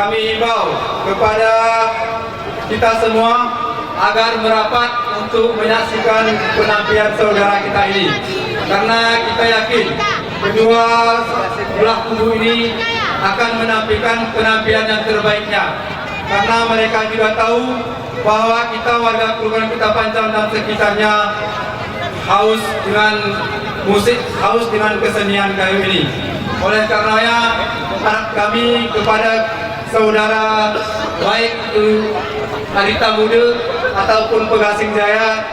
kami himbau kepada kita semua agar merapat untuk menyaksikan penampilan saudara kita ini, karena kita yakin kedua belah kubu ini akan menampilkan penampilan yang terbaiknya, karena mereka juga tahu bahwa kita warga Kelurahan Kota Pancang dan sekitarnya haus dengan musik, haus dengan kesenian kayu ini. Oleh karenanya harap kami kepada saudara baik itu Arita Muda ataupun Pegasing Jaya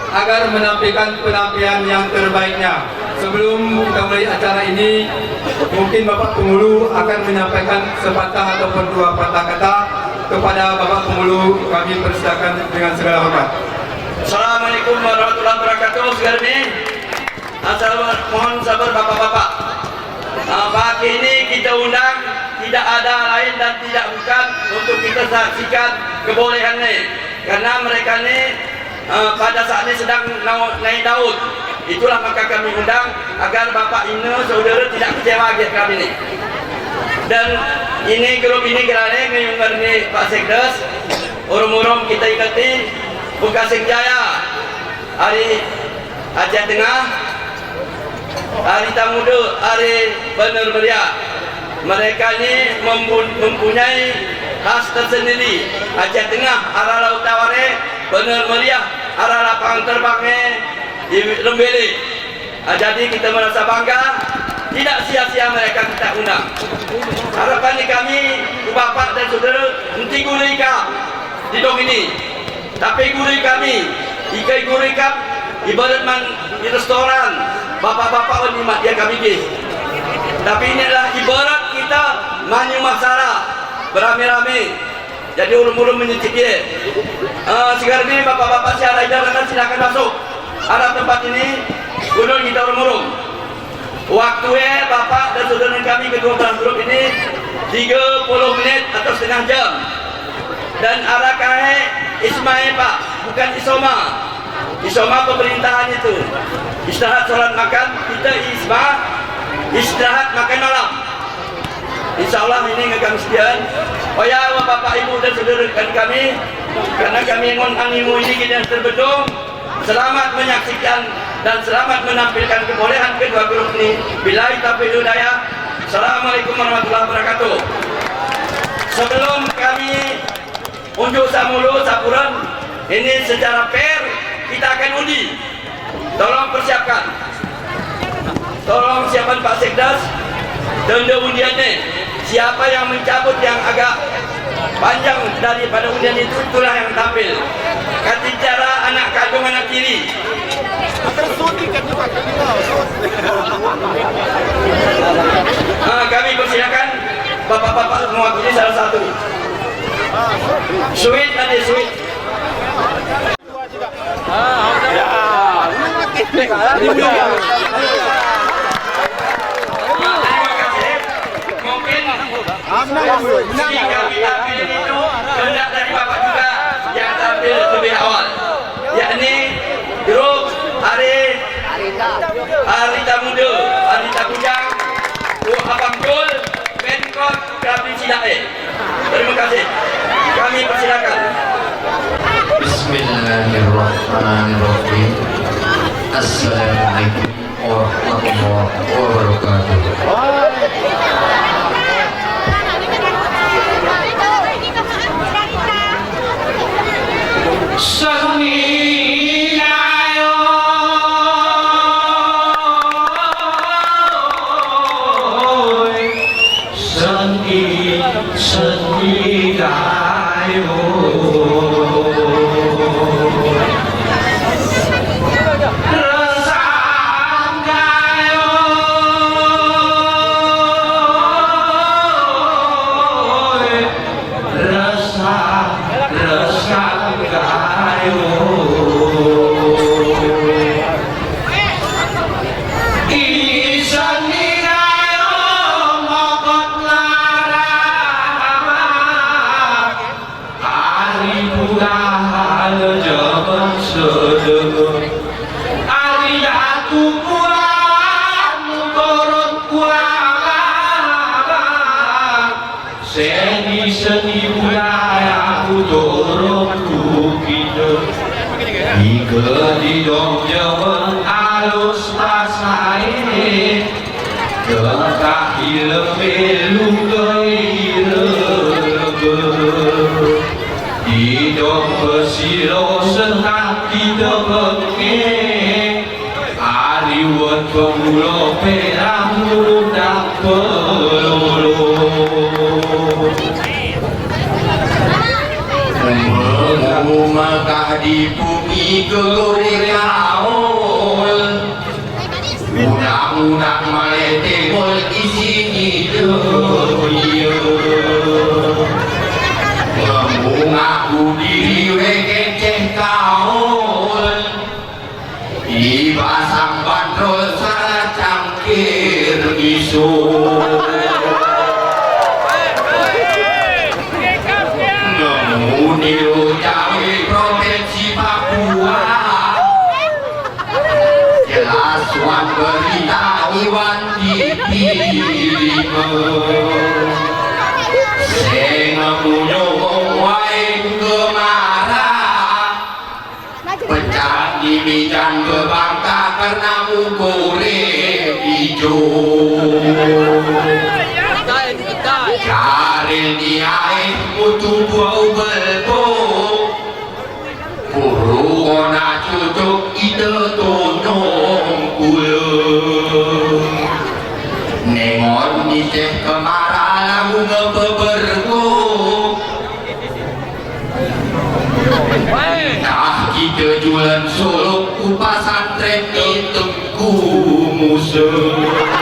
agar menampilkan penampilan yang terbaiknya. Sebelum kita mulai acara ini, mungkin Bapak Pengulu akan menyampaikan sepatah ataupun dua patah kata kepada Bapak Pengulu. Kami persilakan dengan segala hormat. Assalamualaikum warahmatullahi wabarakatuh. Sekarang ini mohon sabar bapak-bapak. Pagi ini kita undang tidak ada lain dan tidak bukan untuk kita saksikan kebolehannya, karena mereka ini pada saat ini sedang naik daun. Itulah maka kami undang agar bapak ini saudara tidak kecewa dengan kami ini. Dan ini grup ini kerana ini Pak Sekdes, urung-urung kita ikati Pegasing Jaya, hari Aceh Tengah, Arita Muda, hari Bener Meriah. Mereka ini mempunyai khas tersendiri. Aceh Tengah arah Laut Taware, Bener Meriah arah lapangan terbangnya di Lembele. Jadi kita merasa bangga, tidak sia-sia mereka kita undang. Harapan kami bapak dan saudara nanti gurika di dong ini, tapi gurih kami ikai gurih kap ibarat man di restoran bapak-bapak nikmat dia kami gih. Tapi inilah ibarat kita manyu masalah beramai-ramai. Jadi urung-urung menyicip dia. Sekarang ini bapak-bapak siara jangan silakan masuk. Ada tempat ini gunung kita urung-urung. Waktunya bapak dan saudara kami kedua belah grup ini 30 menit atau setengah jam. Dan arah kahe Ismail Pak, bukan Isoma. Isoma pemerintahan itu. Istirahat sholat makan, kita Isma istirahat makan malam. Insya Allah ini kami sekian. Oh ya bapak ibu dan saudara kami, karena kami ngon animu ini kita terbedung. Selamat menyaksikan dan selamat menampilkan kebolehan kedua grup ini. Billahi taufiq wal hidayah. Assalamualaikum warahmatullahi wabarakatuh. Sebelum kami unjuk samulu sapuran ini secara fair, kita akan undi. Tolong persiapkan. Tolong siapkan Pak Sekdes denda undiannya. Siapa yang mencabut yang agak panjang daripada undian itu, itulah yang tampil. Kati cara anak kandung anak kiri. Kami persilakan bapak-bapak mewakili salah satu. Sweet ada sweet. Mungkin jika kita pilih itu hendak dari bapak juga yang tampil lebih awal, yakni grup Arita Muda, Arita Kujang, Abang Gol, Benkot, Kabin Cidae. Terima kasih. Kami persilakan. Bismillahirrahmanirrahim. Assalamualaikum warahmatullahi wabarakatuh. Seni seni budaya turunku kita Ika di dong jawa alus masa ini Tekak hilem luka di dong pesilo sehak kita pengeng Ariwat pemulo perang mudah pelolo Mekah di bumi kegoregaul Undang-undang malete mol isini dunia Mengaku diri wekeceh kaul Ibasang bandrol salah cangkir isu Niru Jawa Provinsi Papua jelas wan berita iwan diterima sing munyo wae kemarah pecah di bijan bebangka karena mugore hijau Karil diae putu buau belbo Puru kona cucuk ide tonong kulung Nengon niseh kemara lagu ngebeberku Nah kita jualan suluk kupasan tren itungku musuh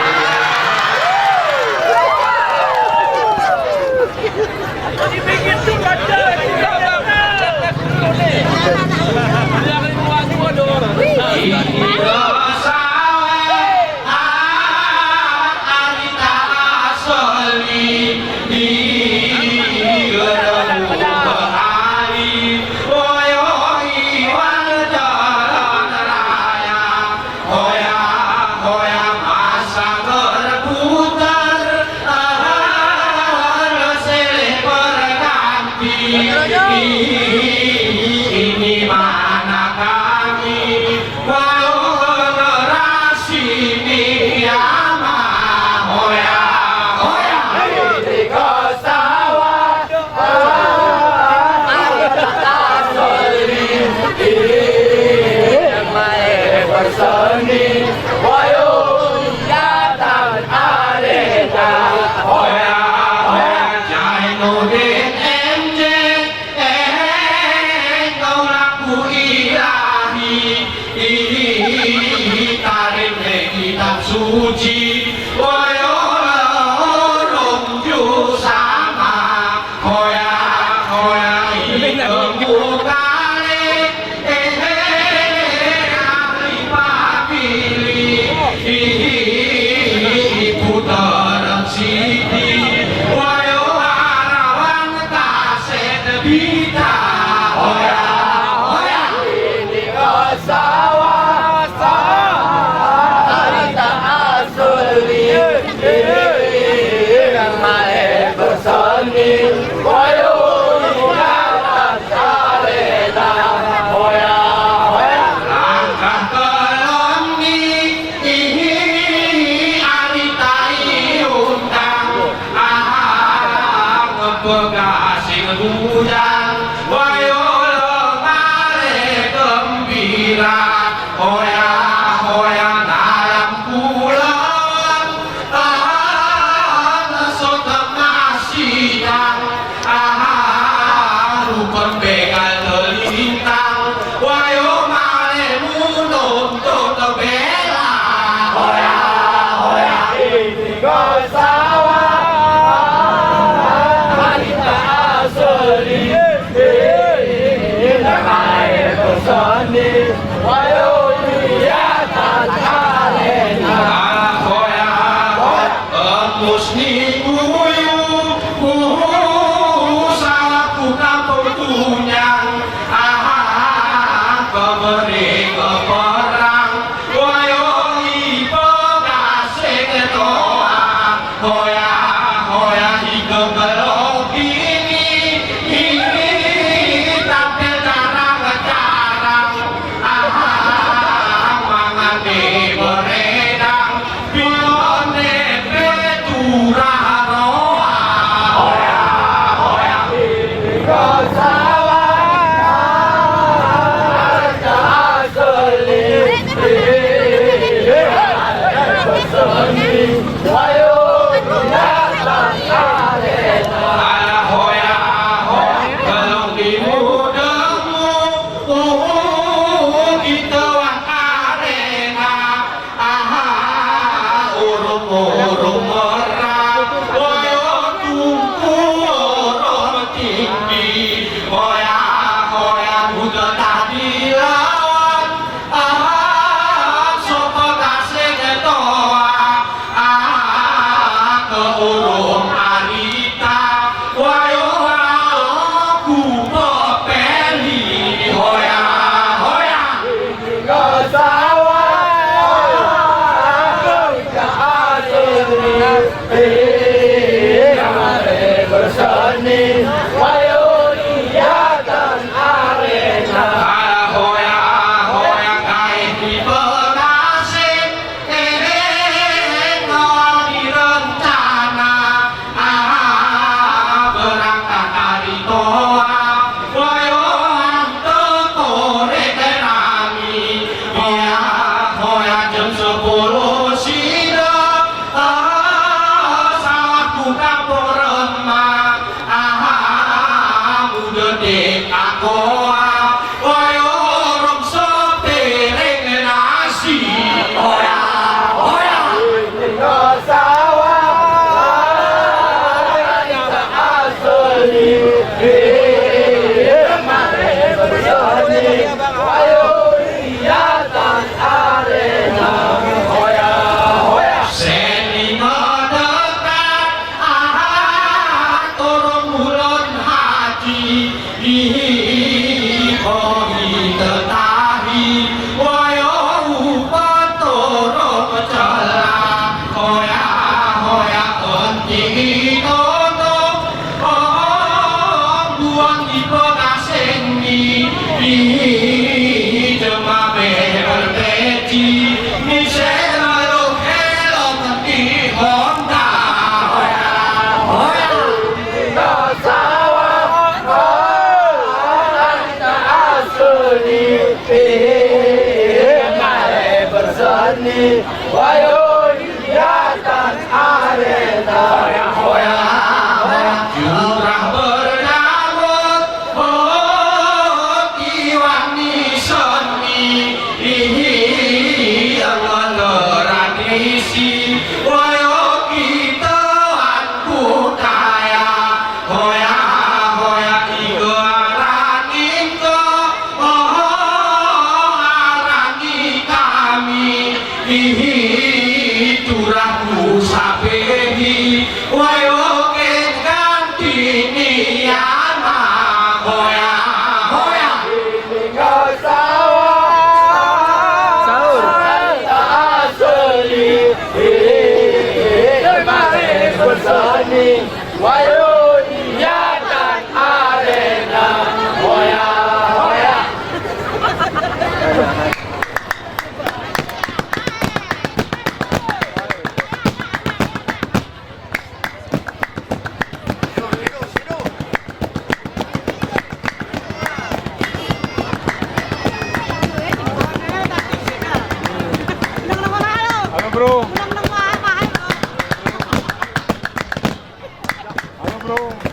ini mana kami walau generasi Miyama hoya hoya di sawah berseni wayo datang adeta hoya hoya Jainuddin MJ kau laku ilahi tarik kitab suci wayo lorong ju sama hoya hoya ilmu kali ahli papili putar sidi wayo arawan kaset bita hoya hoya ini sawah harta asul besar-besarnya, wayo hidatan arena. Hoya, Jurah bernamut Kiwani seni tradisi Wayo kita budaya Hoya igarangin ko arangi kami Jurahku sabehi Wayo ganti niyama Hoya wayo hidatan arena. Hoya. Halo bro. Halo bro.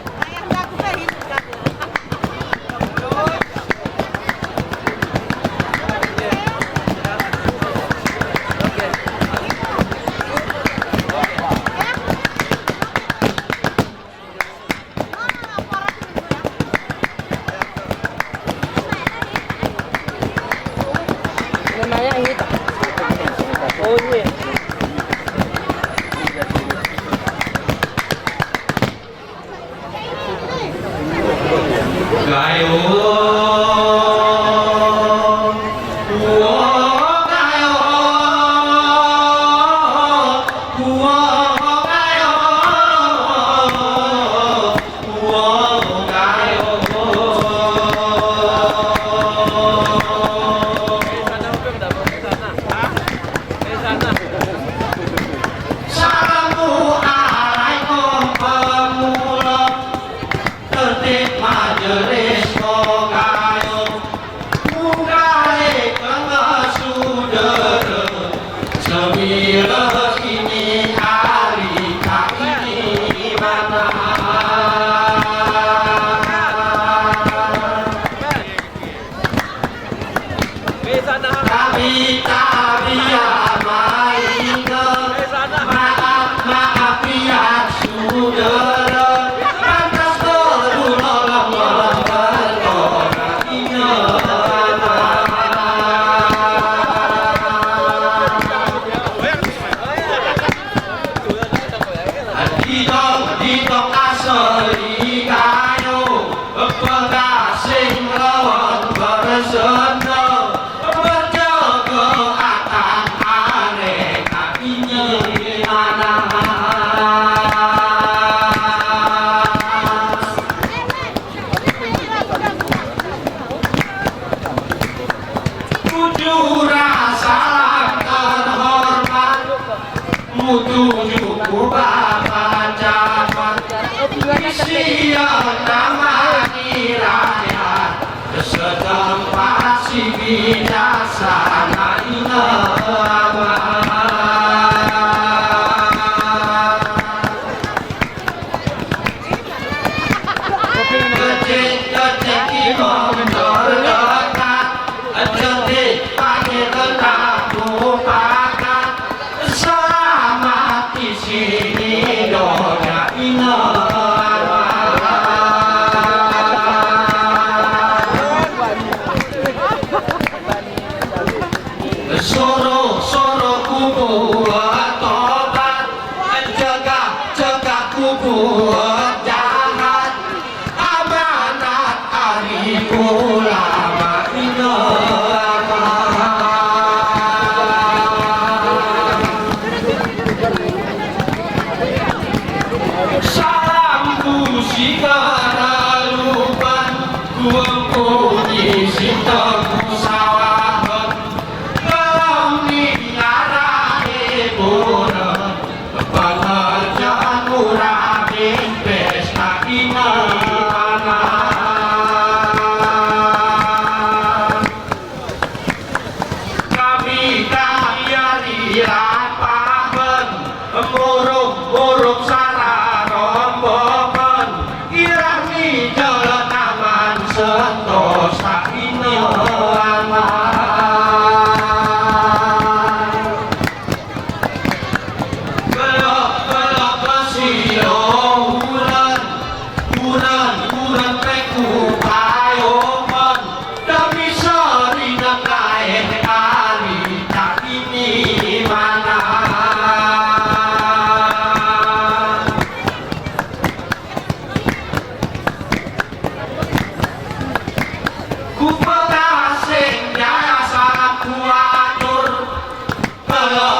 Sawah, kalau ni arah ibu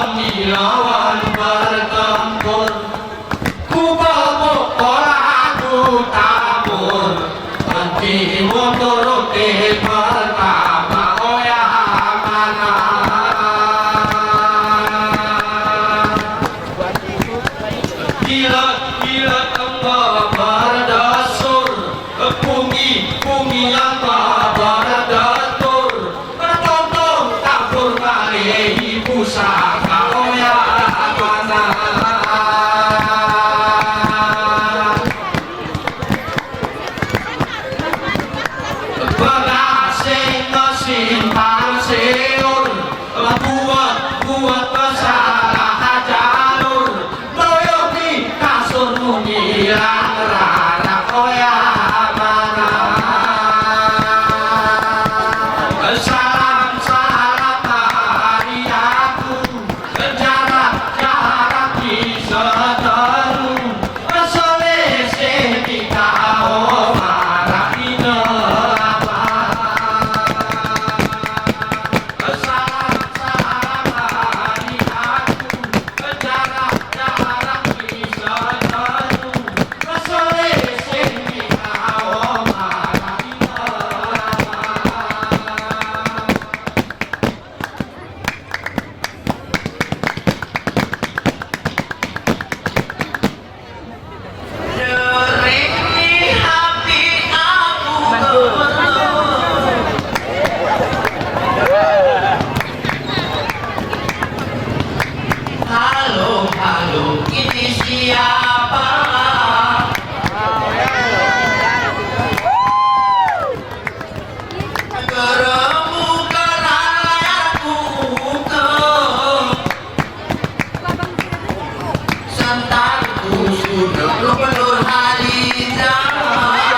kami lawan bertempur, ku bebuk bola ku tabur, henti motor pertama oya mana. Gilat-gilat engkau berdasur, pungi-pungi engkau berdatur, bertonton tabur kali pusaka oya mana. Pengasih mesimpan siur, buat kesalahan jalur, doyoki kasurmu ngilang rara oya mana. Salam-salam hari aku, jarak-jarak di seteru, selesai kita marah ina apa. Salam-salam hari aku, jarak-jarak di seteru, selesai kita marah ina apa. Derik di hati aku halo, halo, ini siapa? Keremukan layarku ke sentarku sudah pelur hari zaman.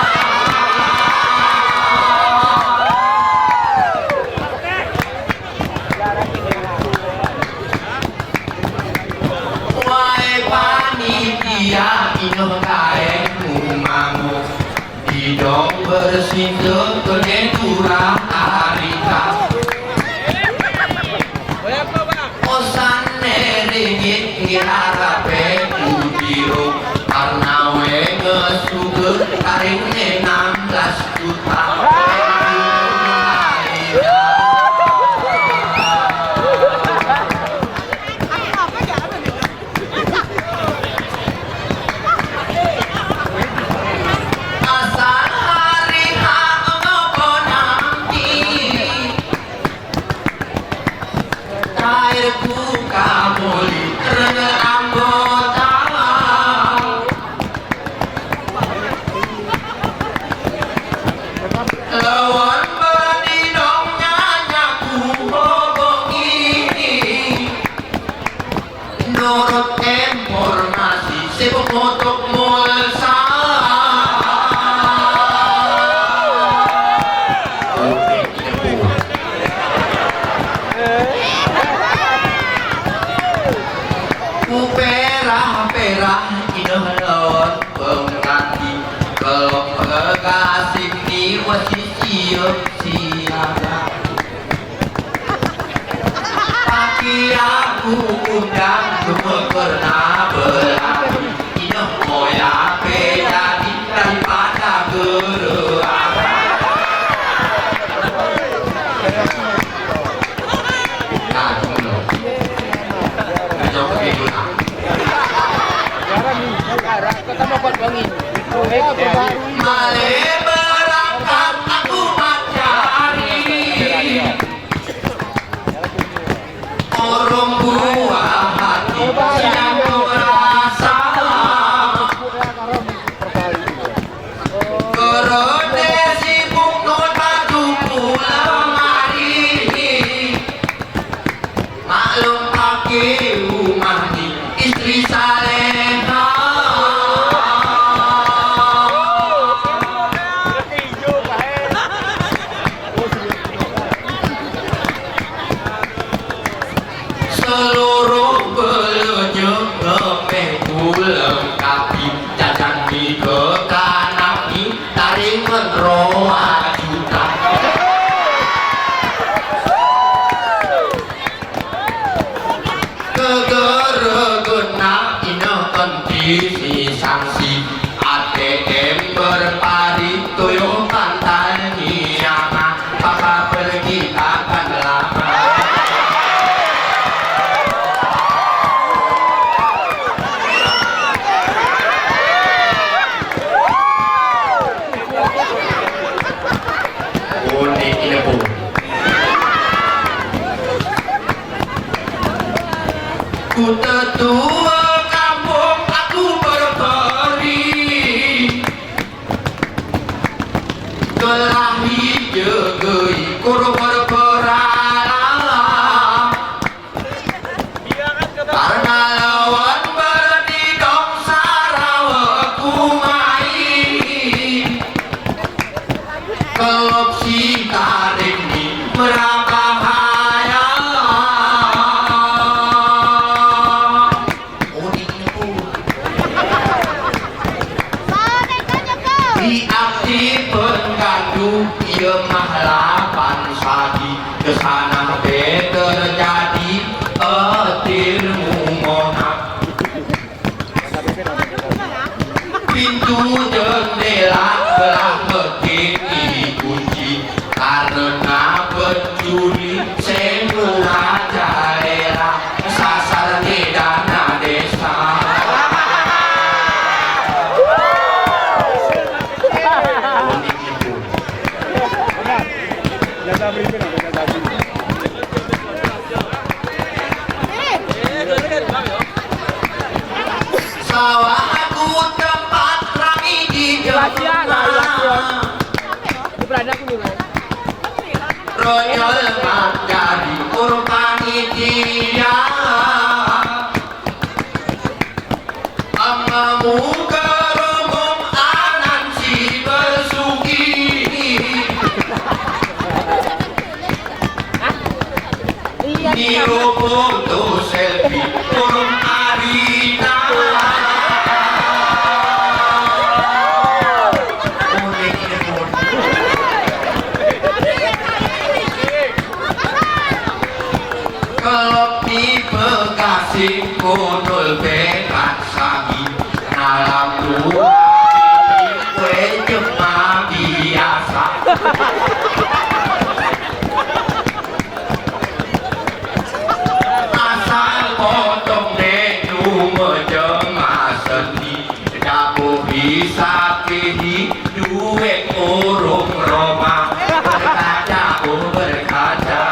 Wahai panitia ino kaengmu mangu, hidung bersih kene turah harika. Osan neringit ngirape udiro, karena we ngesuger karing 16 juta. Asal hari hak ngopo nanti, airku kamuli rene anggota. Lawan bani dong nyanyaku hobongi, nurut informasi sibuk motok mulsa. Ku perah-perah ino lawan penganti, kalau kekasih ni wasi siap-siap. Pagi aku undang pernah berlari, ino moya pedadi daripada gerak. Nah, ngono. Ayo begitu nah. Male berangkat aku mencari orang buah hati yang merasa kerode sibuk non baju pulang hari. Maklum pakai rumah ni istri saleha. Seluruh belanja ngemeku lengkapi, jajan di kekanapi taring menroa juta. geregena ineun si sanksi ATM berpari tuyul pantai niana papa pergi akan lama. Unik ini bu. Ku tetua kampung aku berberi kelahi jegei kuru berperalam karena lawan berdidong sarawa ku main kelop si tarik di merabahaya. Diaktif penggandu ia mahlapan sadi kesana be terjadi etirmu monak pintu jendela telah mekin dikunci karena pencuri semula daerah sasar di dana desa. Sawah aku tempat rami di jemaah Royal menjadi korban dia amamu kerumum anan si bersugi dirubung tuh selfie kurung arina. Kelopi Bekasi kudul bekat sagi alam luar kue jema biasa. Asal potong denu menjema seni dapu bisa pilih duit urung Roma berkaca berkaca.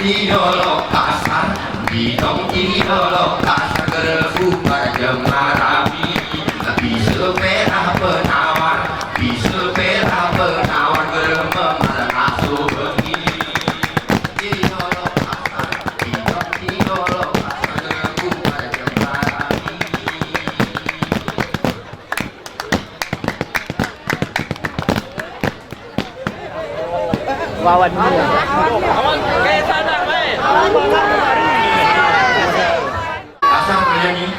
Didolok kasar, didolok kasar gerebu berjemah rapi. Bisa perah penawar, bisa perah penawar geremem asuh bengi. Didolok kasar, didolok kasar gerebu berjemah rapi. Wawan dulu. Asal bernyanyi.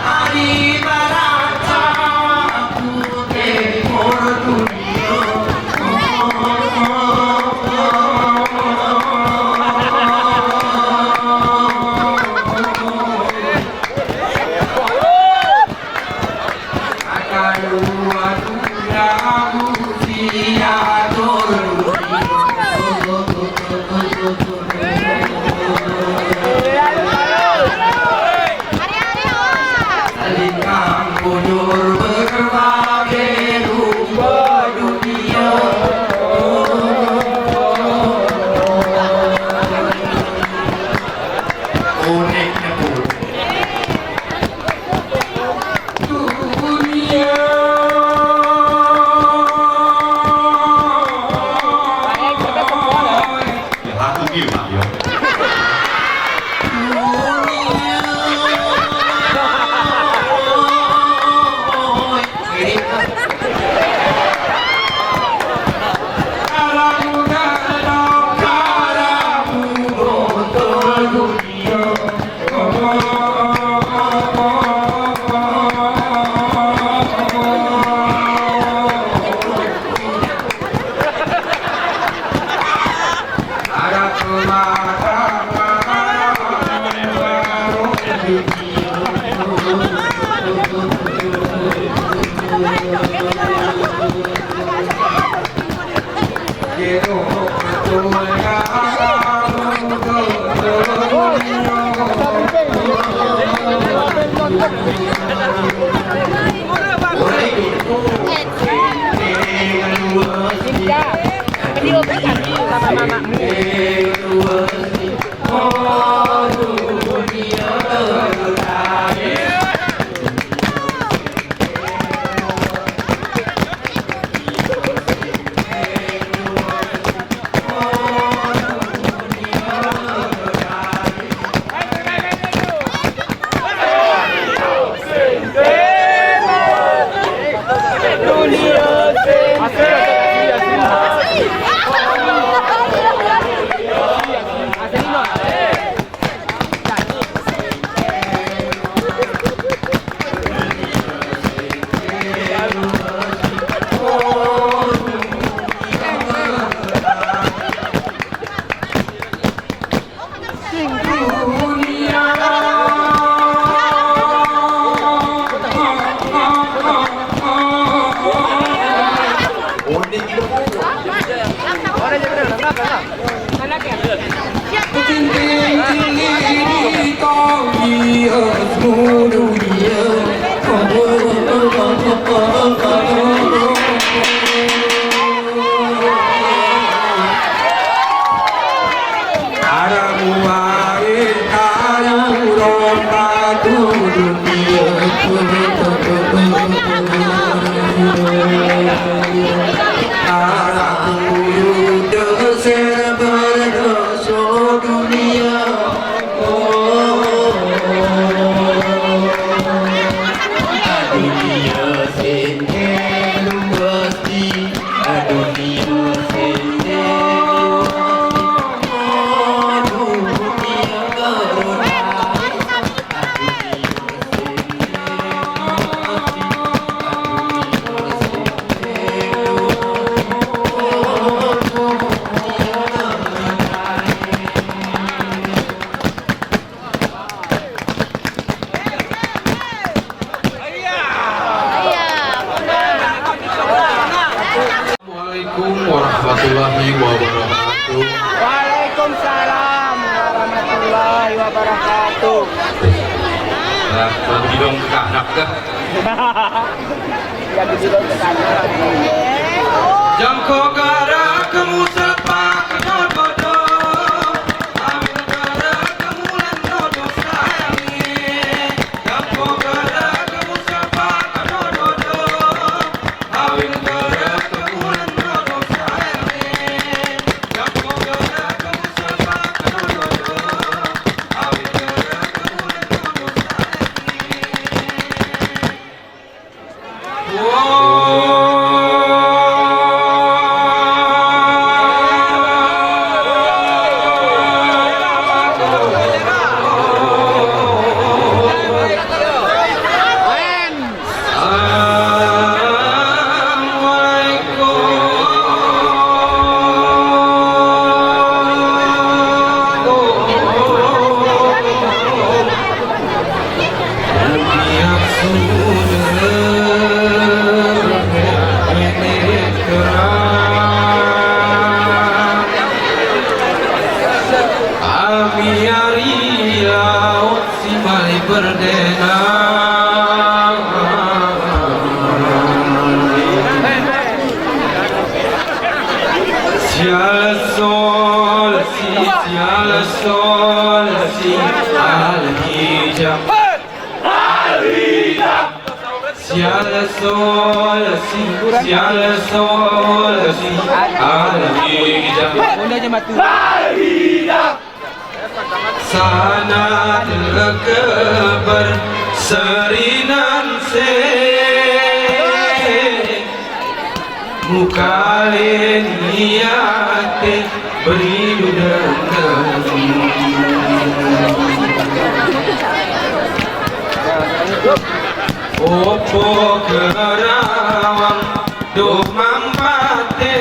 Hari Barata Assalamualaikum warahmatullahi wabarakatuh. Waalaikumsalam warahmatullahi wabarakatuh. Nah, pergi dong ke anak kah? Yang dulu ke sana. Jangko gara kamu sepak kenal bodoh. Amin gara kamu lenodo sayangi. Jangko gara kamu sepak kenal bodoh. Amin gara kamu lenodo sayangi. Jangko gara kamu sepak kenal bodoh. Amin gara kamu lenodo Amiari laut si Bali berdena. Sial sol si al hijab. Sial sol si al hijab. Sana terkebar serinan se mukalen niate beridu dengan opo kerawang do mampate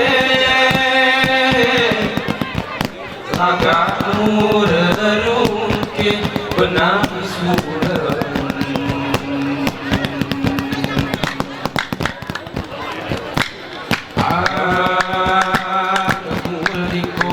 agak murerungke benang surun muliko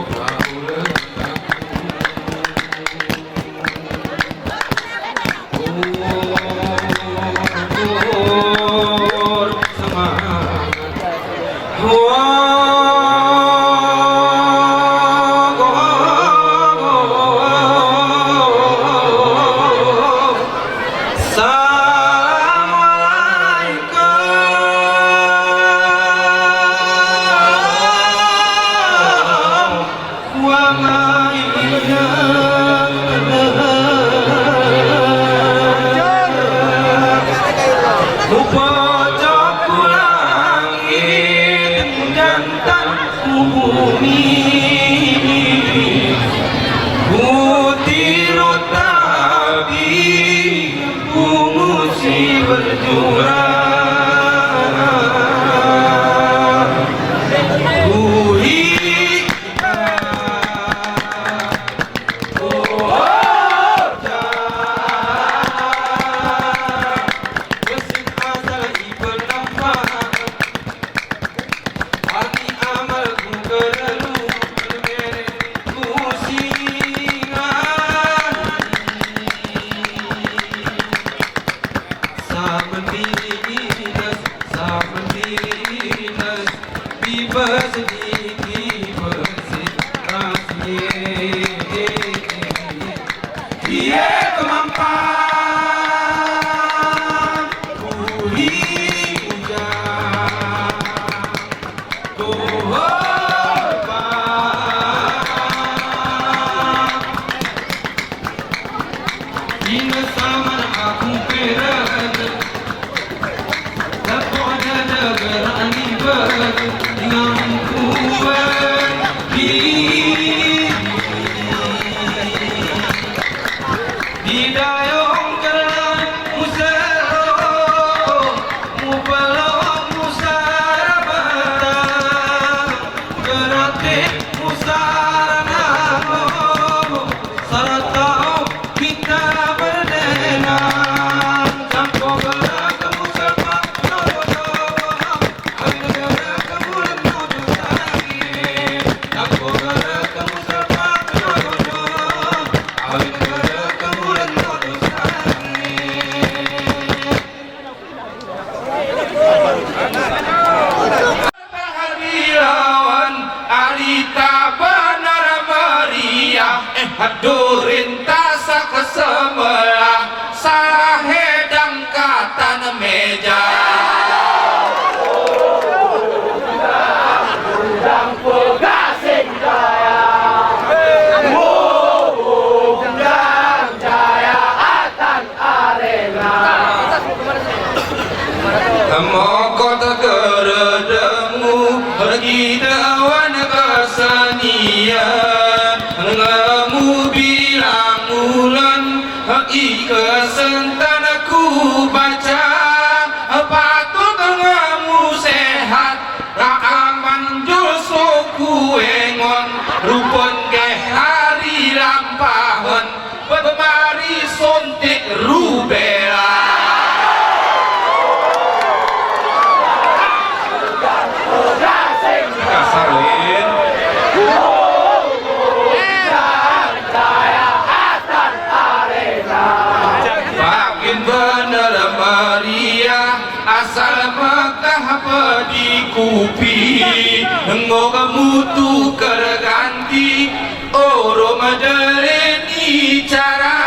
Hadurin tasak sebelah sahedang kata meja. Mokot keredemu pergi dewan kesenian ngemu bilang ulan kesentan aku baca patut ngemu sehat rakaman joso kuengon rupon ke hari lampahan pemari sontik rubela. Kasarwin makin bener meriah asal Mekah pedikupi ngok mutu kerganti oro madereni cara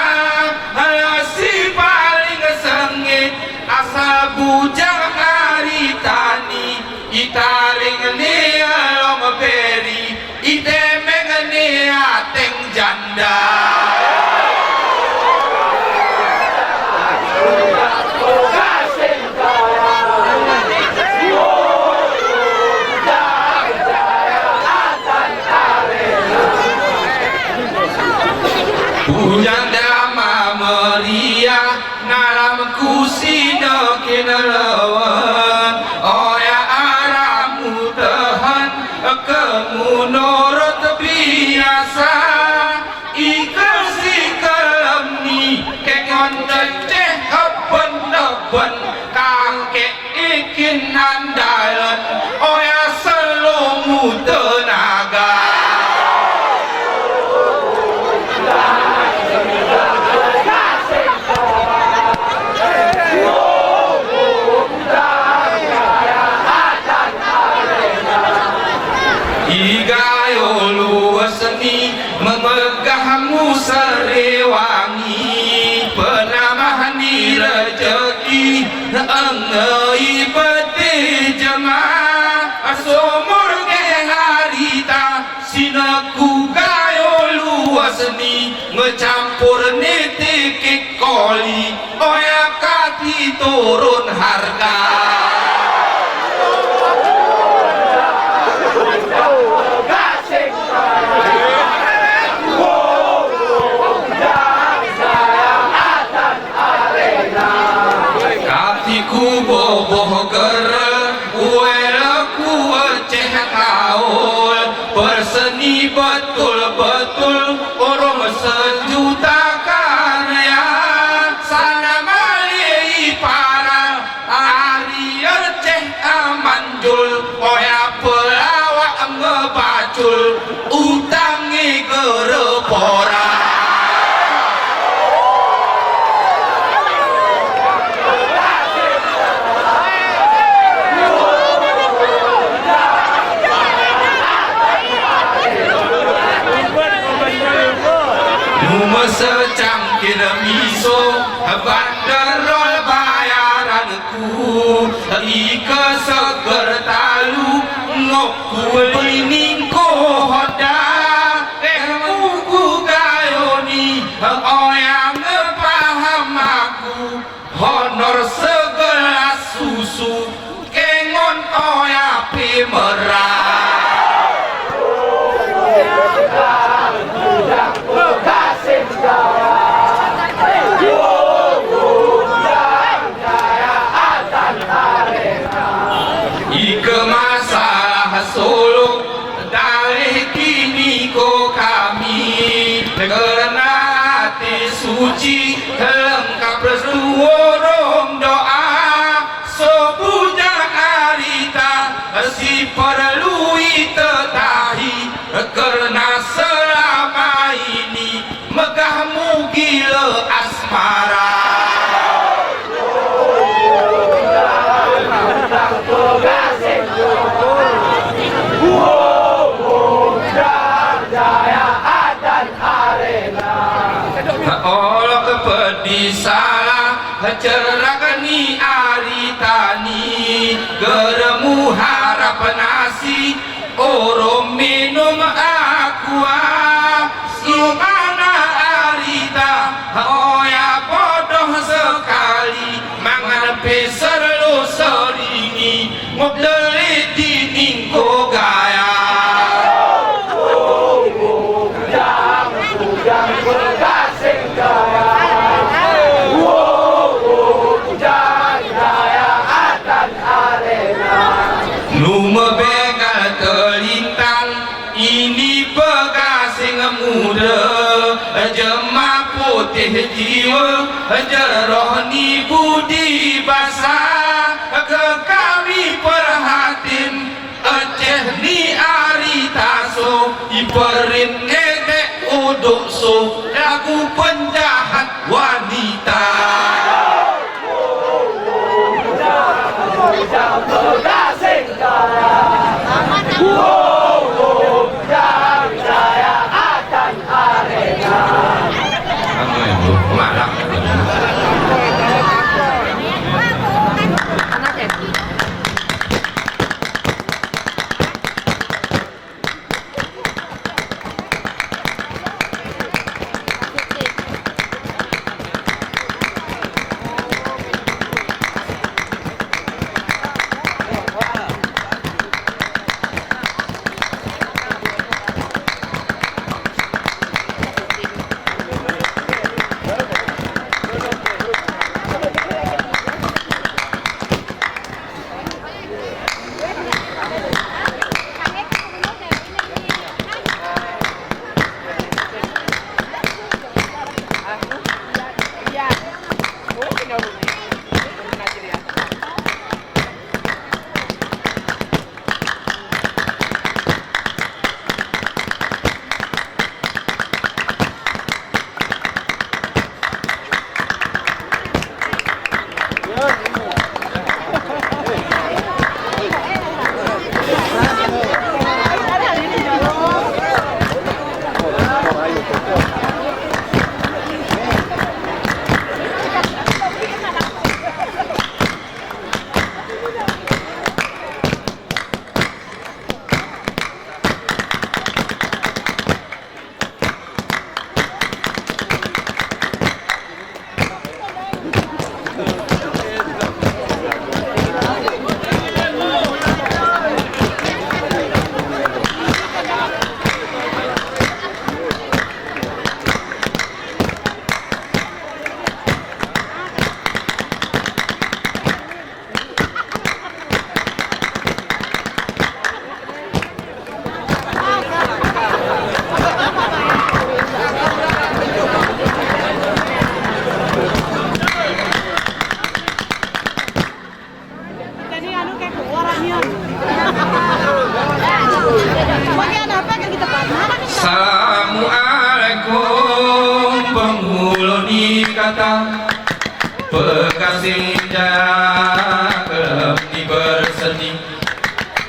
si paling sengit asal bujang aritani itaring ni alom peri itemeng ni ateng janda. Bujang dama meriah nalam kusino kinalawan oya aramu tahan kemunurut biasa ikan si kelemni kengon ceceh ben kangke ikin andalan oya selomu tenaga. Igayo luas seni memegahmu serewangi penambahan di rezeki engai peti jemaah sumur ke harita sinaku gayo luas seni mencampur nitik koli oya kati turun harga. Katiku boboh ger uelaku ceh kaul berseni betul-betul orang sejuta karya sana mali para arier ceh amanjul oya pelawak ngebacul utangi gerepora. secangkir miso banderol bayaranku ike seger talu ngokku liningko hoda muku gayoni oyang paham aku honor segelas susu kengon oyapi merah Ike masalah Solo dari kini ko kami karena hati suci lengkap resuorong doa sebujang arita si perlui tetahi karena selama ini megahmu gila asmara. Olok kepedi salah cerak ni aritani geremu harap nasi orang minum aqua sumana arita oya bodoh sekali mangan peser lo seringi ngobdeli diningko gaya Begal terlintang ini pegasing muda jema putih jiwa jerohni budi basah ke kami perhatin Aceh ni aritaso iperin ngedek uduk so lagu penjahat wanita Assalamualaikum penghulu nikata Bekasih jalan di berseni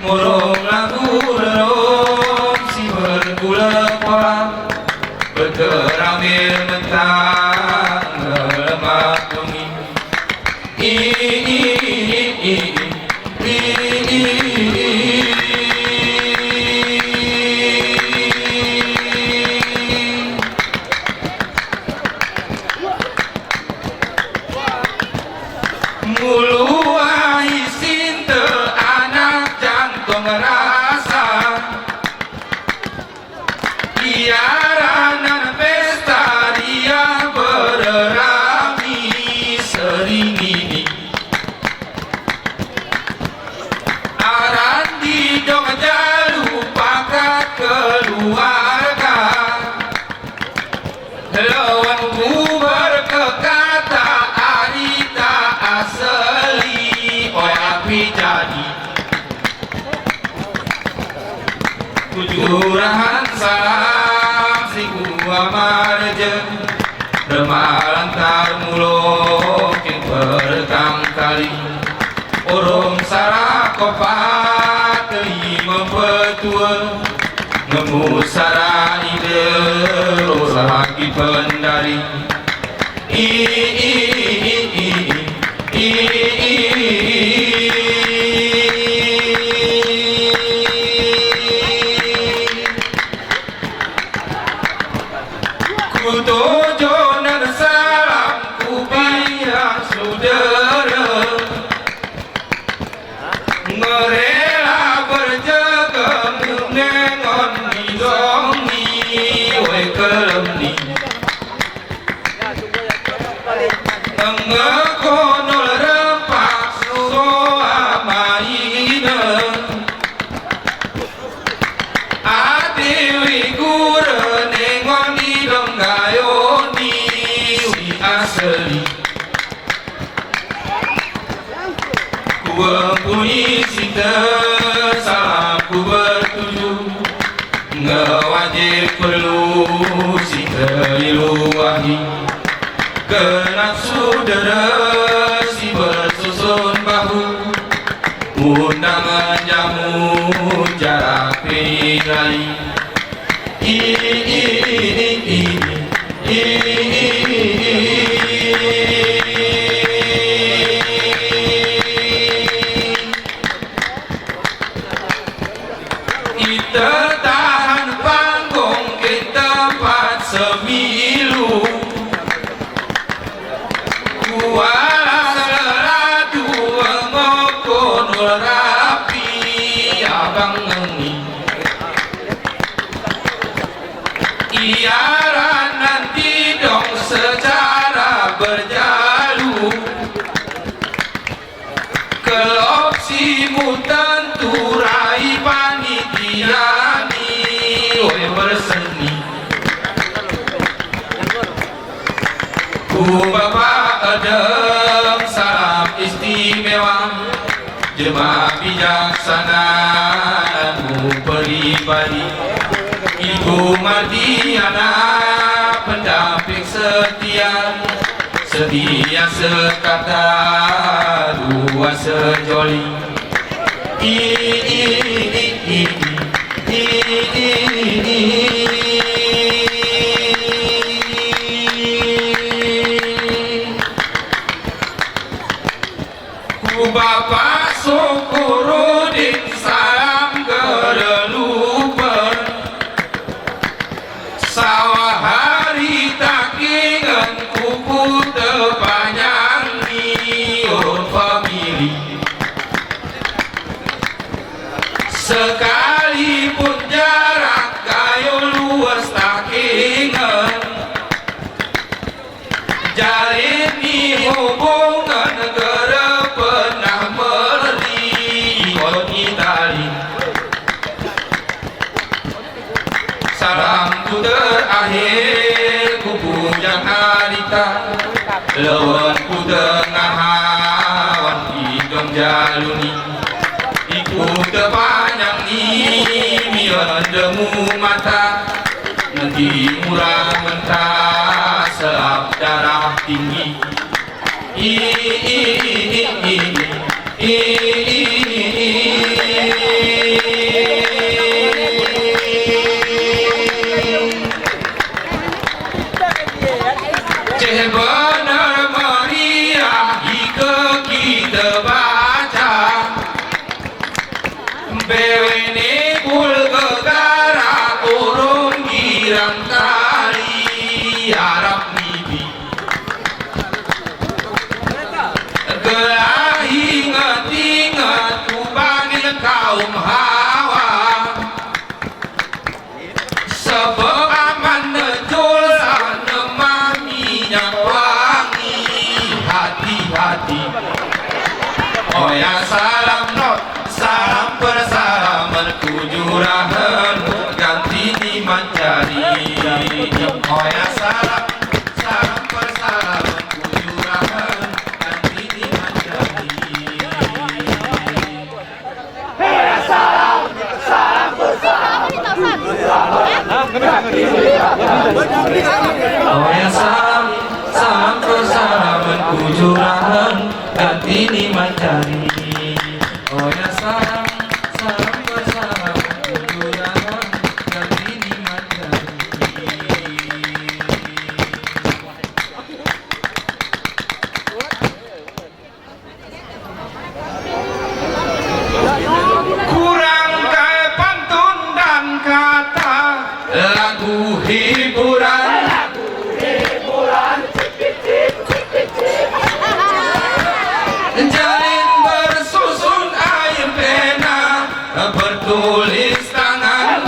murung lagu lerong si bergula pola berteramil mentah rasa Iaranan pesta dia berami sering ini Aran di Jogja lupakan keluarga Lawan ku berkekata arita asli Oi api jadi Kujurahan salam si gua marje Remalantar muluk yang berkang kali Orang sarakopat teri mempetua Nemu sara ide lagi pendari Kutojo dan salam kubiar saudara Ngerela berjaga menengon hidongi Wai kelemni Mengekonol rempak soa maina Adewi gura nengon hidong gayoni Wi asli Kuempuni cinta salam ku bertuju Ngewajib perlu cinta iluwahi Kena saudara si bersusun bahu Undangan jamu jarak tinggali Kita tahan panggung ke tempat semilu Kuala selatu mengokonul rapi abang ngengi Iaran nanti dong secara berjalu Kelopsimu tentu raih panitiani Oi berseni Ku bapak adem salam istimewa Jemaah bijaksana mu pribadi Ibu Mardiana pendamping setia Setia sekata dua sejoli Ku bapak syukurudin salam gereluper Sawah hari takingan kuku tepanjang niur famili Sekalipun jarak kayu luas takingan Jalin ni hubungan negara pernah merdi Itali Salamku terakhir ku pujang harita Lawanku tengah hawan hidung jaluni Iku tepanjang ni mian demu mata Nanti murah mentah selap darah tinggi Ceh benar meriah jika kita baca Bewene kul gegara urung girang kali Arab Nibi Gelah ingat-ingat ku panggil kaum Oh ya salam persalaman kujurahan Kartini mencari. Oh ya salam persalaman kujurahan Kartini mencari. Kurang kayak pantun dan kata lagu hiburan jalin bersusun air pena bertulis tangan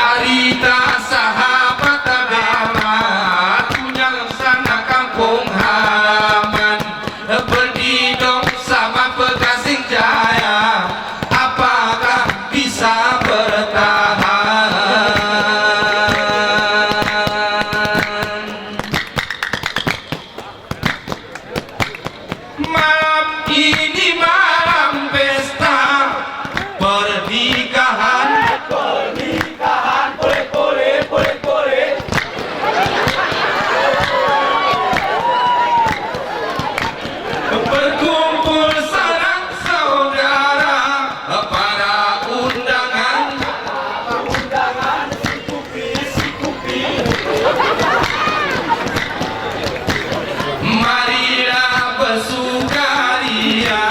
Arita sahabat bela tunyang sana kampung halaman berdidong sama Bekasing Jaya, apakah bisa bertahan? Malam ini malam pesta pernikahan. Berkumpul sanak saudara para undangan marilah bersukaria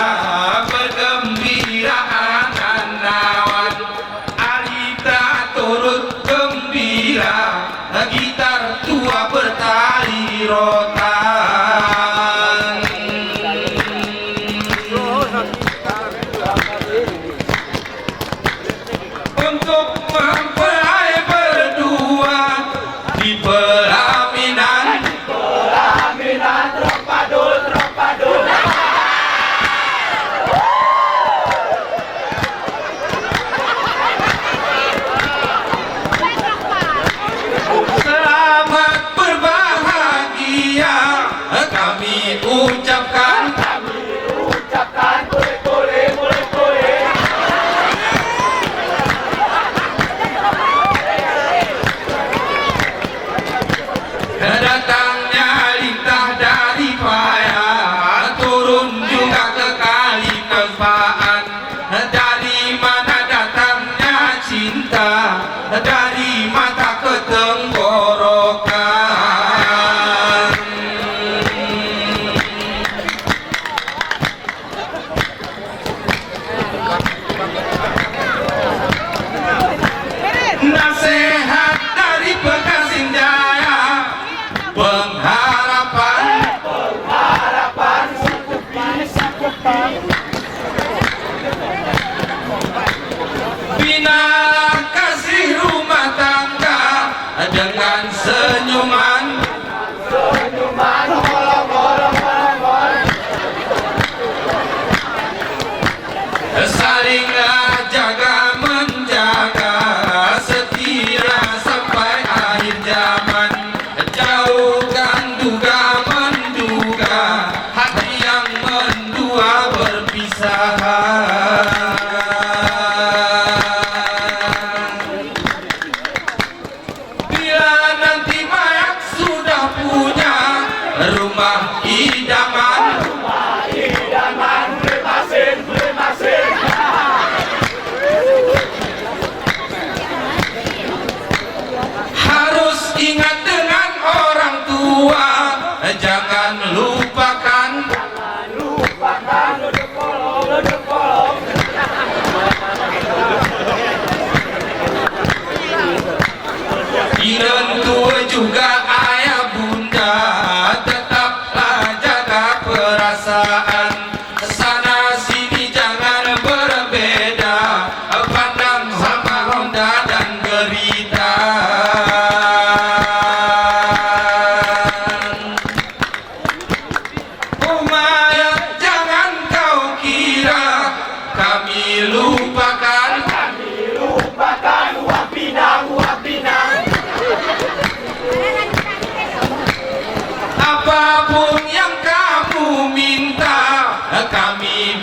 bergembiraan anawan Arita turut gembira gitar tua bertali rotan. Untuk mempelai berdua di pelaminan selamat berbahagia kami ucapkan. Datangnya lintah dari payah, turun juga ke kali kempaan. Dari mana datangnya cinta, dari mata ke tenggorokan. Nasihat dari Bekasing Jaya, pengharapan bina kasih rumah tangga dengan senyuman salinglah jaga menjaga setia sampai akhir zaman. Jauhkan duga menduga hati yang mendua berpisahan. Bila nanti mayat sudah punya rumah idaman, harus ingat dengan orang tua, jangan lupakan. Tentu juga ayah bunda, tetaplah jaga perasaan. Sana sini jangan berbeda, pandang sama ronda dan derita. Oh Maya, jangan kau kira kami lupakan. Apapun yang kamu minta, kami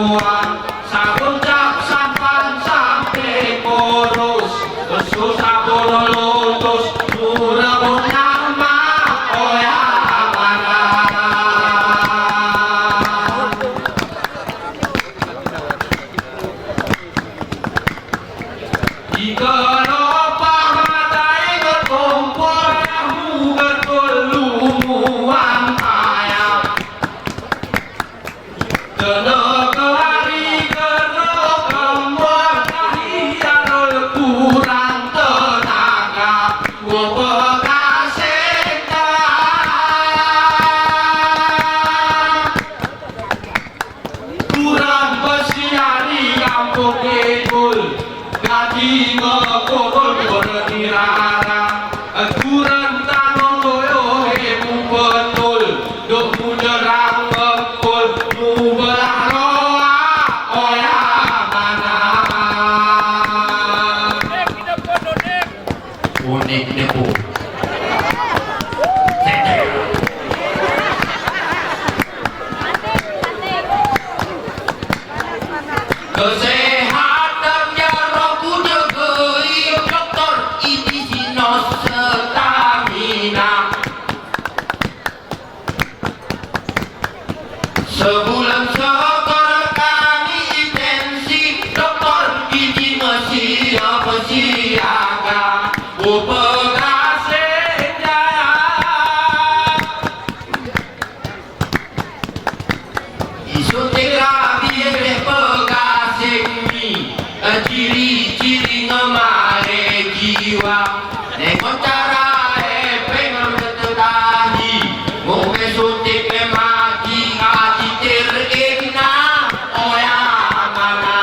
semua sabuncak sampan sampai kurus susah bono lutus surabun nama oya mana dikelopang matai berkumpul kamu berkelumuan kaya kena kehari kena kembang kahian kurang tenaga gua bekaseta kurang besiari kampung ekul gaji ngekobol berdirara kurang tanong doyo hemu betul duk mujerang ngekul mu belah roa oya mana unik nepu kesehatan jarang punya gaya dokter ini sinos stamina sebulan sekali kami intensi dokter ini masih apa siaga Bekaseta isu terapi ciri-ciri ngemare jiwa nekon cara pengen tetetahi ngombe suntik mati ngaji terina oya mana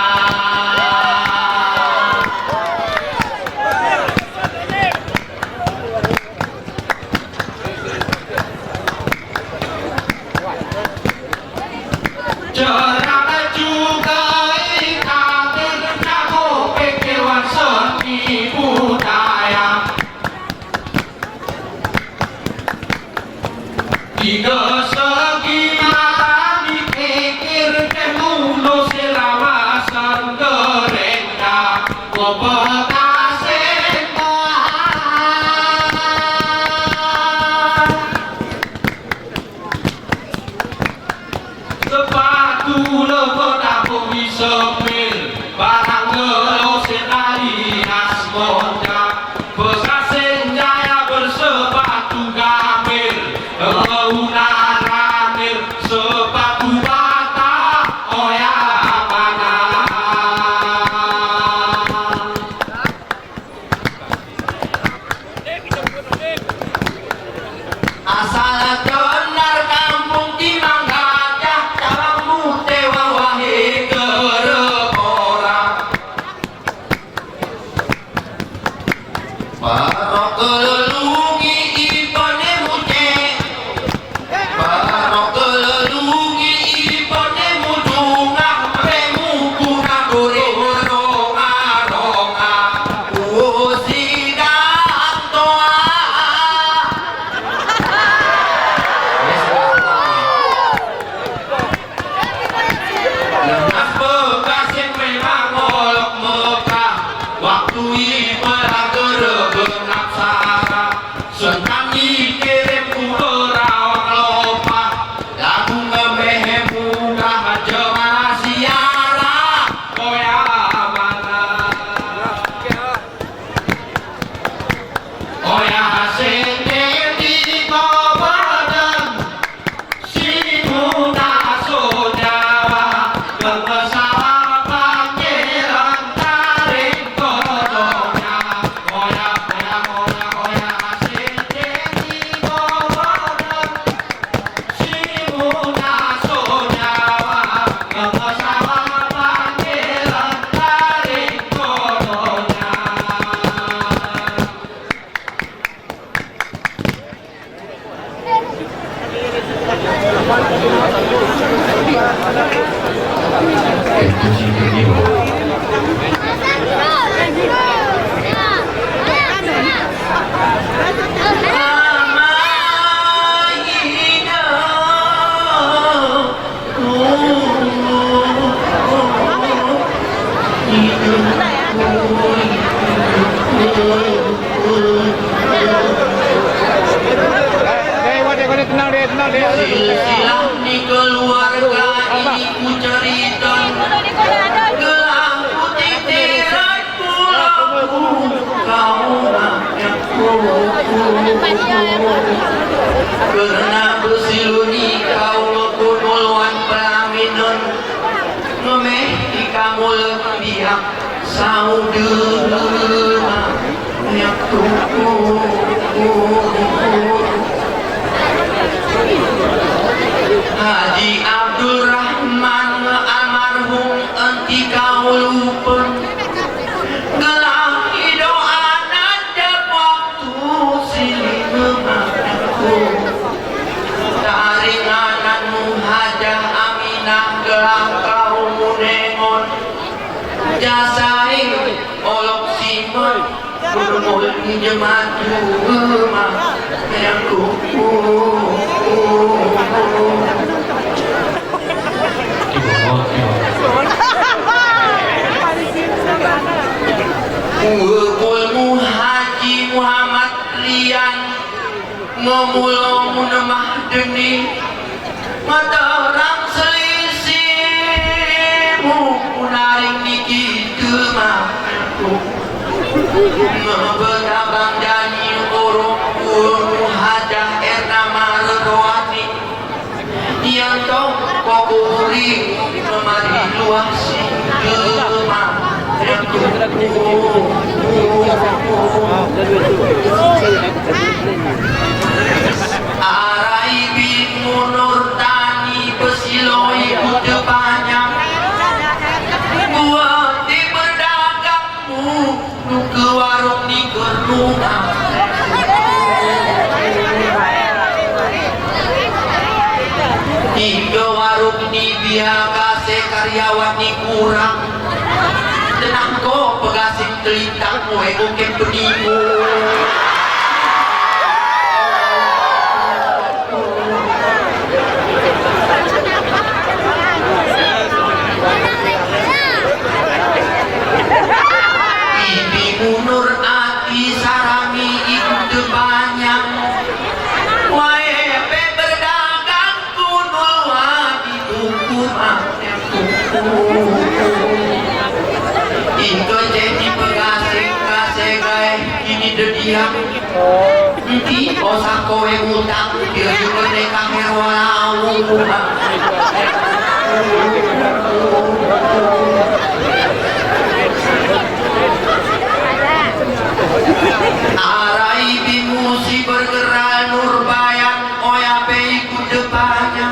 cerah juga seni budaya tiga segi mata dipikir kemulo selama sanggerenda Bekaseta sepatu lebat aku bisa mil barang ngelos alias monja Bekaseta jaya bersepatu gamil unar ramil sepatu bata oya mana asal benar kampung Timang Gajah calangmu tewa wahe kerep ku cerita gelang putih tirat pulau kau anakku karena bersiluni kau ngekunuluan pelaminan ngemeh di kamu lebiak saudara anakku Haji Abdurrahman almarhum enti kau lupa gelang doa nada waktu silih memaku taringananmu hajah aminah gelang kau munengon jasai olok simon gurmul jematu mah aku Ngulmu Haji Muhammad Rian ngomulung nemah deni mata orang selisihmu menarik niki gemaku ngebedabang jani urung ulmu hajah erna marwati yang tau kokuri memari luasi gemah Arai bin Munur Tani Pesiloi Kude banyak buat di berdagangmu nu ke warung di gerungan di warung di biaga karyawan di kurang tenang kok pegasing telintang moe oke penimu Ibu Nur Ati Sarami ikut banyak wae pe berdagang kunul wadi tuku Iko jadi pegasing kasegai kini dediam Nanti osak kowe ngutang dia juga nekang herwalau Arai bimusi bergerak nurbayan oyape ikut depannya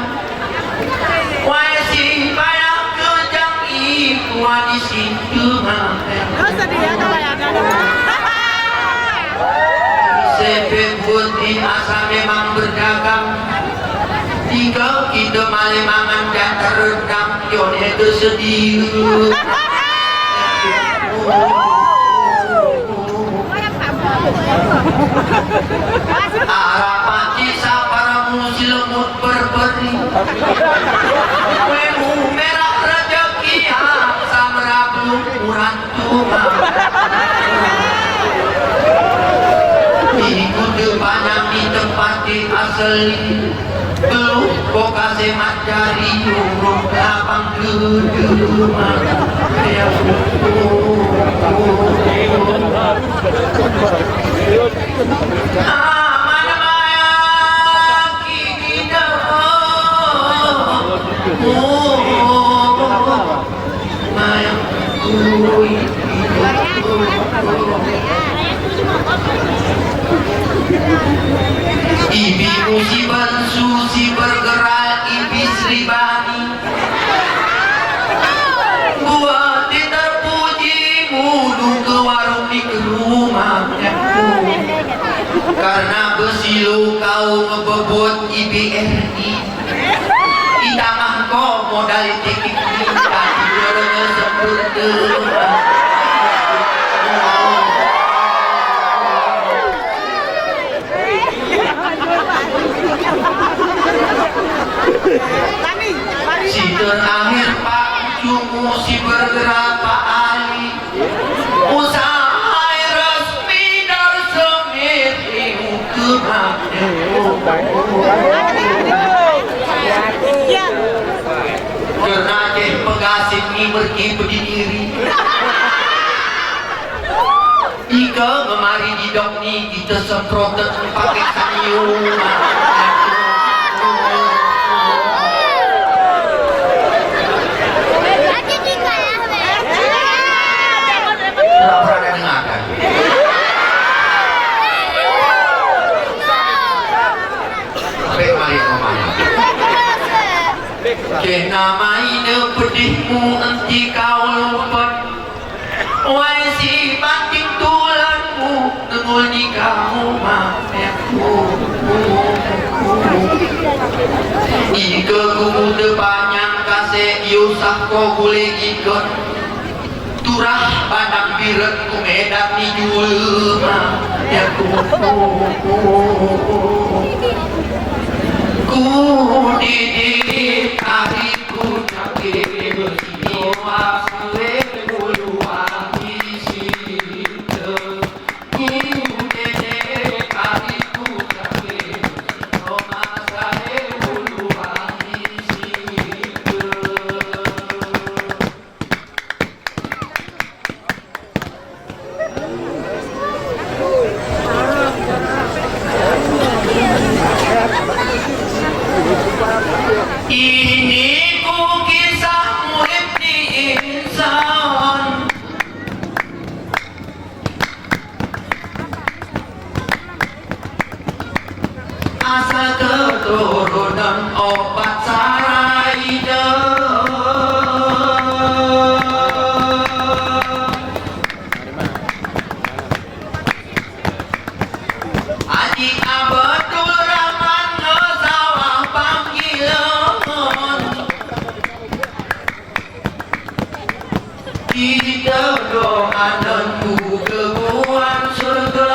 wae si banyak kejang ikuan di situ Sepet putih asal memang berdagang Tiga kita malemangan dan terendam Yon itu sedih Harapan kisah para musi lemut berberi Wemu merah rezeki Samrabu uran tua Iku depanang di tempat di asli Belum kok kasih matahari Urung lapang kedua Ya mana maki kita Mayang kui Ibi musiban susi bergerak ibis ribani Buat terpuji mudu ke warung di rumahnya Karena besilu kau ngebebut IBRI Itamah kau modal tikik nikah Diorongnya seperti Si terakhir Pak Jumu si bergerak Pak Ali Usaha resmi dan semit Ibu merki berdiri. Ika ngemari di dok ni kita semprotet pakai sanium. Pernah dengar kan? Sampai mari ngomong. Kena main pedihmu nanti kau lupa. Wai si banting tulanmu tengul di kamu maafku. Ika kumu depanyang kasih yusah kau boleh ikut. Turah padang biret ku medan di julma ya ku didik hariku cakir bersiwa suwe buluan isi ku didik hariku cakir bersiwa suwe buluan isi. Ini ku kisah murid di insan. Asal keturunan obat saraida. Adik Abdul Rahman Sawah panggilan. Kita doa dan ku kebuan surga.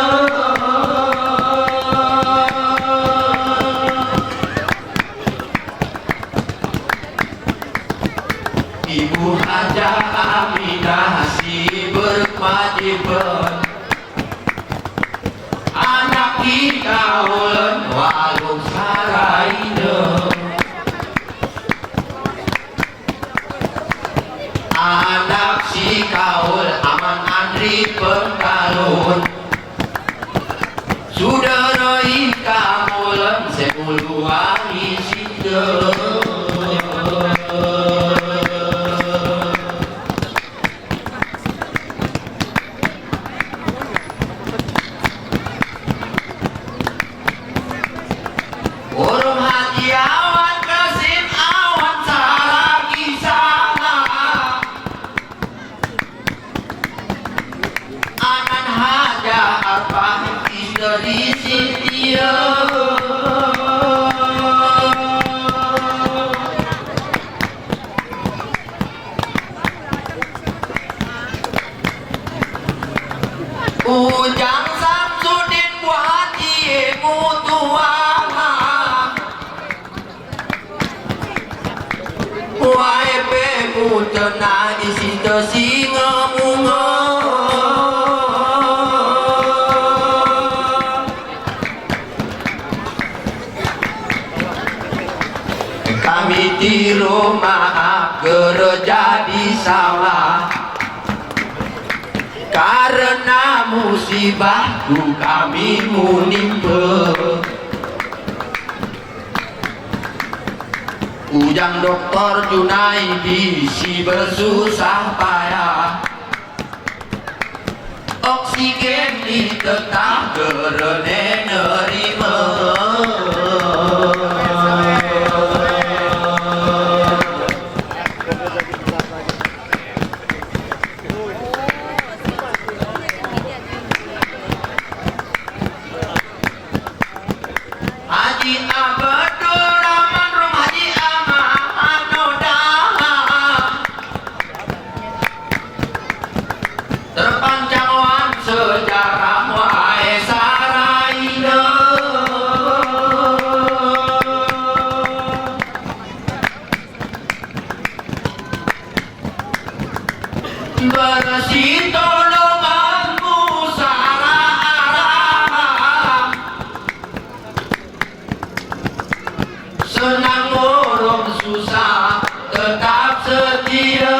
Ibu Hajah Aminah si berkewajiban. Anak kita ulen walung saraina. Anak si kaul aman Andri Pengkalun. Saudara ikamulen sepuluhan isida. Urung hati awan kesim awan saragi sana. Anan haja apa istri setia. Ujang Samsudin buat iemu tuang. Wai pe mutena isi tesinga munga. Kami di rumah kerja di sawah. Karena musibahku kami menimpa. Ujang Doktor Junaidi si bersusah payah. Oksigen ditetap gerene nerima. Haji Abdul Rahman Rum Haji Amanoda terpanjang sejarah wae saraina. Bersih tolonganmu sarah. Senang orang susah tetap setia.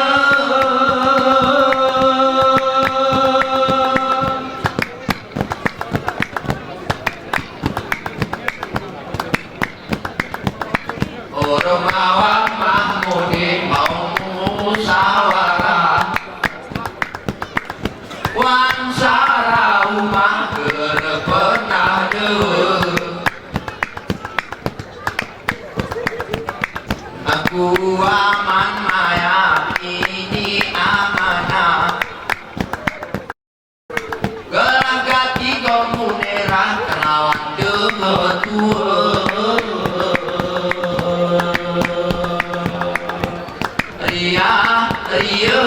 ria ria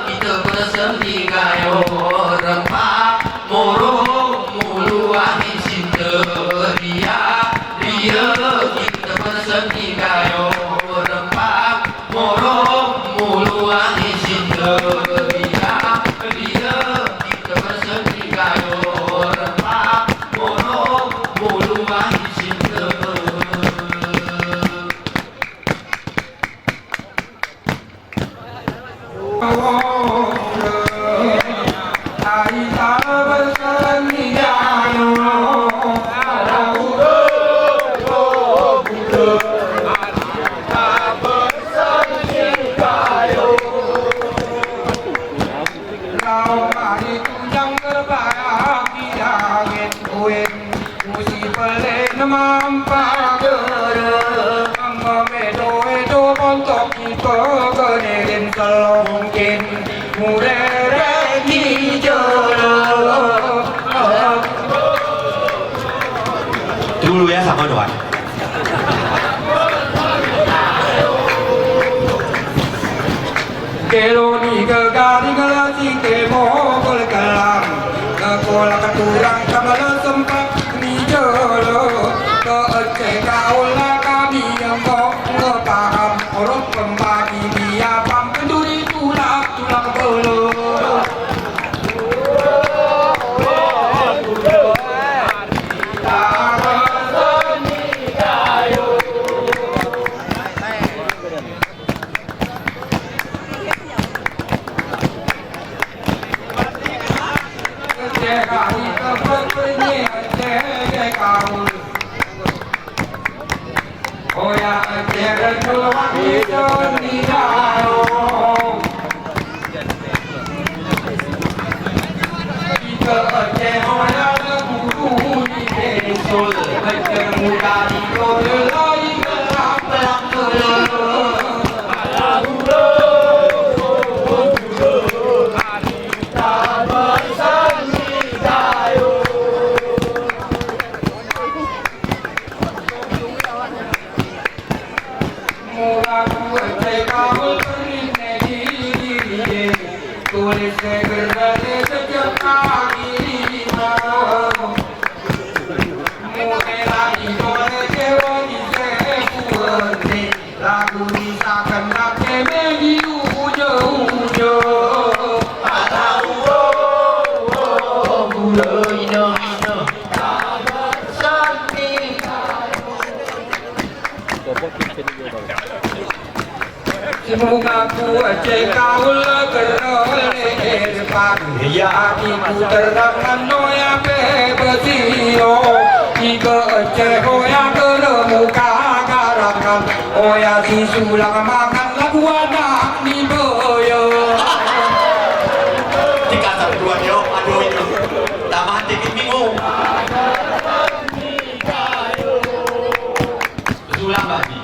kita bersemi gayo rempah moro mulu angin cinta ria ria kita bersemi gayo rempah moro mulu angin cinta ria ria kita bersemi gayo rempah moro mulu angin cinta. Dulu ya sama doang. Keloni kegari kelasi kemo kelkelam kekola keturang kamala sempat ni jolo ke kaula kami yang kok ngepaham orang pembagi dia pam kenduri tulak belu. Semoga ku kaul kerole depan ya aku terangkan noya bebesio ika ece hoya keremuka karakan oya si sulang makan lagu anak ni boyo Dikasar duluan yo, aduh ini tambahan dikit bingung. Sulang bagi.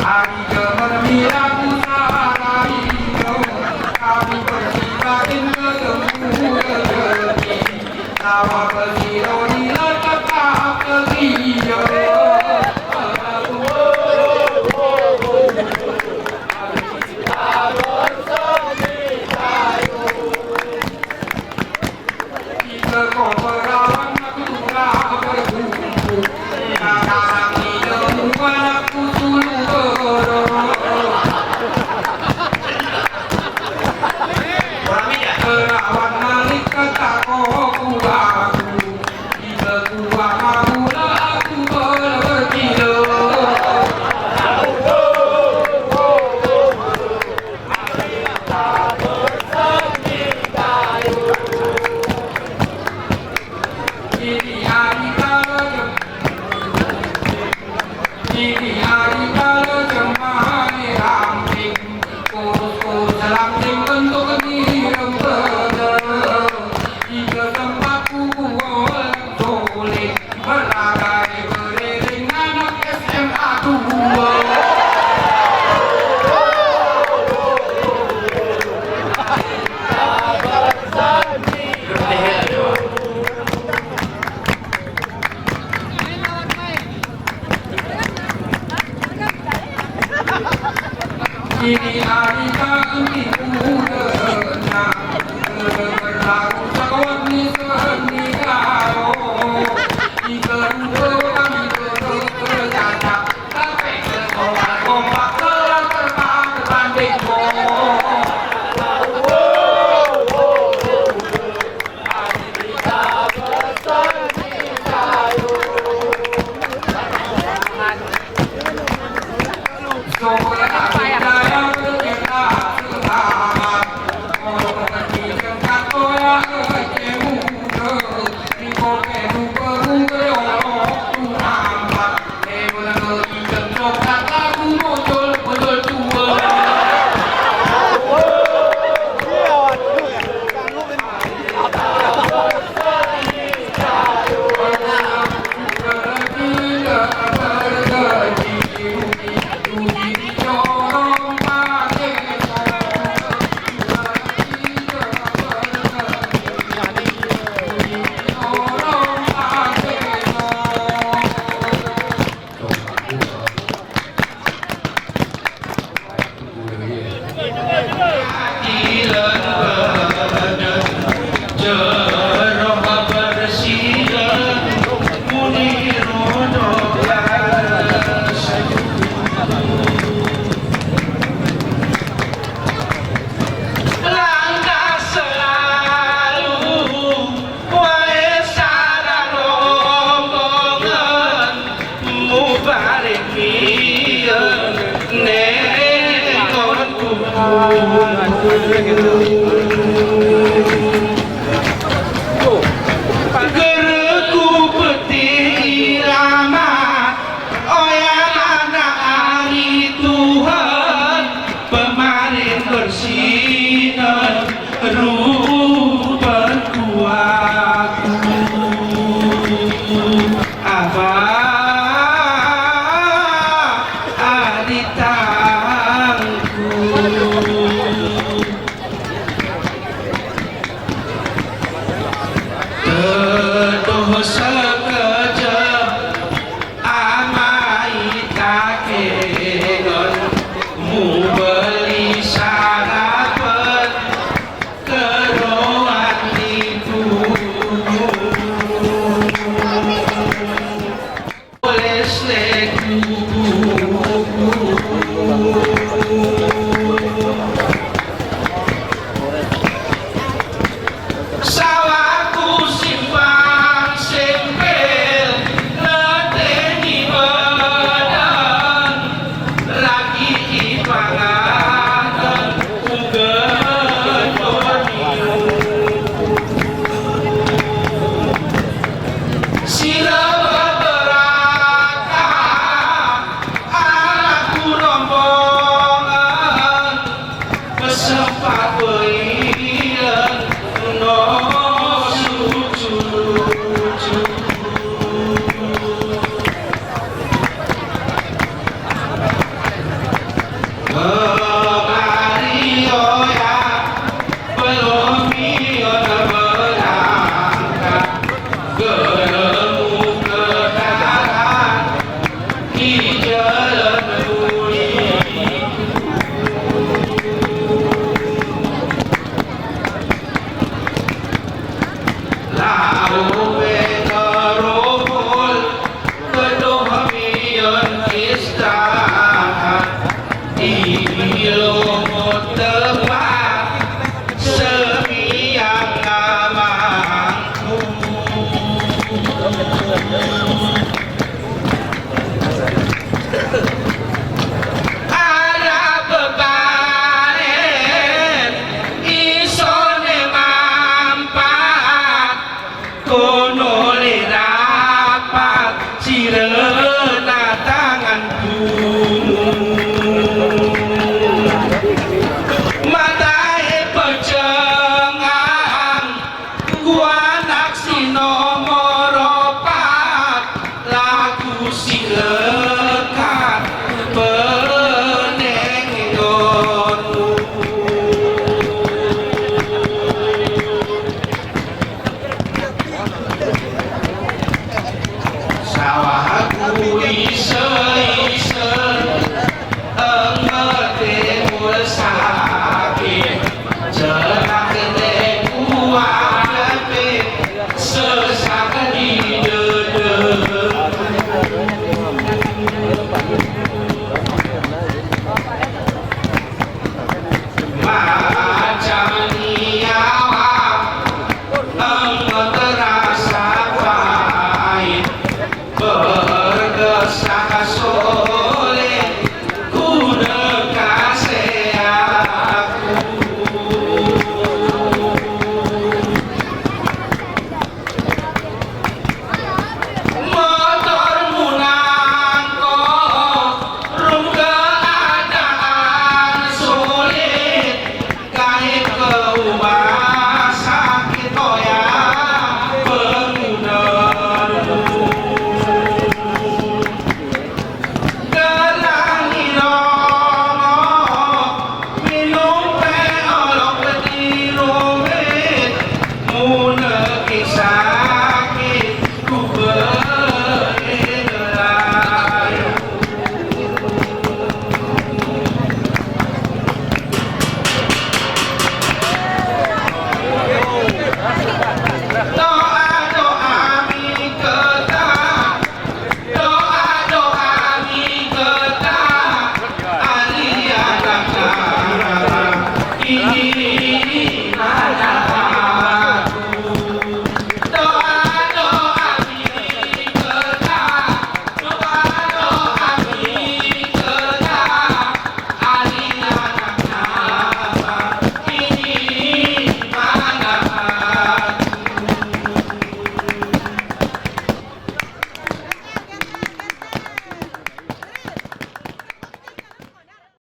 Hari kemermiran usara Ini hari kami mudanya berlaku sekuat ni seni karo ikan kami berjaya tapi kompak terang terbang berbanding Gereku peti irama oyang anak hari Tuhan pemarin bersih